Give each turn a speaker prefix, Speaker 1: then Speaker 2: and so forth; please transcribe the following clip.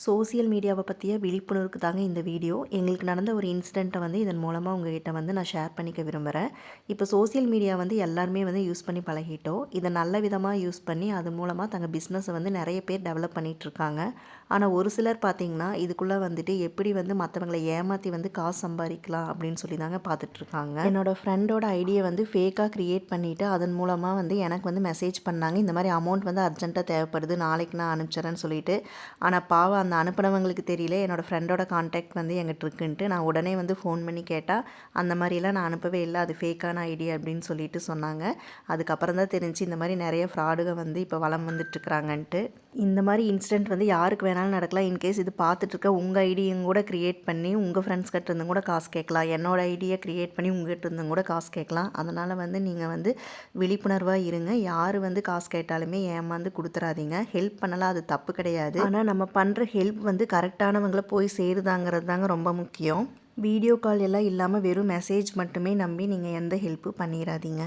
Speaker 1: Social மீடியாவை பற்றிய விழிப்புணர்வுக்கு தாங்க இந்த வீடியோ. எங்களுக்கு நடந்த ஒரு இன்சிடெண்ட்டை வந்து இதன் மூலமாக உங்ககிட்ட வந்து நான் ஷேர் பண்ணிக்க விரும்புகிறேன். இப்போ சோசியல் மீடியா வந்து எல்லாருமே வந்து யூஸ் பண்ணி பழகிட்டோம். இதை நல்ல விதமாக யூஸ் பண்ணி அது மூலமாக தங்கள் பிஸ்னஸை வந்து நிறைய பேர் டெவலப் பண்ணிகிட்ருக்காங்க. ஆனால் ஒரு சிலர் பார்த்திங்கன்னா இதுக்குள்ளே வந்துட்டு எப்படி வந்து மற்றவங்களை ஏமாற்றி வந்து காசு சம்பாதிக்கலாம் அப்படின்னு சொல்லி தாங்க பார்த்துட்ருக்காங்க. என்னோடய ஃப்ரெண்டோட ஐடியை வந்து ஃபேக்காக க்ரியேட் பண்ணிவிட்டு அதன் மூலமாக வந்து எனக்கு வந்து மெசேஜ் பண்ணாங்க. இந்த மாதிரி அமௌண்ட் வந்து அர்ஜென்ட்டாக தேவைப்படுது, நாளைக்கு நான் அனுப்பிச்சிட்றேன்னு சொல்லிட்டு. ஆனால் பாவம் அந்த அனுப்புனவங்களுக்கு தெரியல என்னோடய ஃப்ரெண்டோட கான்டாக்ட் வந்து என்கிட்ட இருக்குன்ட்டு. நான் உடனே வந்து ஃபோன் பண்ணி கேட்டால் அந்த மாதிரிலாம் நான் அனுப்பவே இல்லை, அது ஃபேக்கான ஐடி அப்படின்னு சொல்லிட்டு சொன்னாங்க. அதுக்கப்புறம் தான் தெரிஞ்சு இந்த மாதிரி நிறைய ஃப்ராடுகள் வந்து இப்போ வலம் வந்துட்டுருக்குறாங்கன்ட்டு. இந்த மாதிரி இன்சிடெண்ட் வந்து யாருக்கு வேணாலும் நடக்கலாம். இன்கேஸ் இது பார்த்துட்ருக்க உங்கள் ஐடியும் கூட க்ரியேட் பண்ணி உங்கள் ஃப்ரெண்ட்ஸ் கிட்ட இருந்தும் கூட காசு கேட்கலாம். என்னோடய ஐடியை க்ரியேட் பண்ணி உங்கள்கிட்ட இருந்தும் கூட காசு கேட்கலாம். அதனால் வந்து நீங்கள் வந்து விழிப்புணர்வாக இருங்க. யார் வந்து காசு கேட்டாலுமே ஏமாந்து கொடுத்துறாதீங்க. ஹெல்ப் பண்ணலாம், அது தப்பு கிடையாது. ஆனால் நம்ம பண்ணுற ஹெல்ப் வந்து கரெக்டானவங்களை போய் சேருதாங்கிறது தாங்க ரொம்ப முக்கியம். வீடியோ கால் எல்லாம் இல்லாமல் வெறும் மெசேஜ் மட்டுமே நம்பி நீங்கள் எந்த ஹெல்ப்பும் பண்ணிடாதீங்க.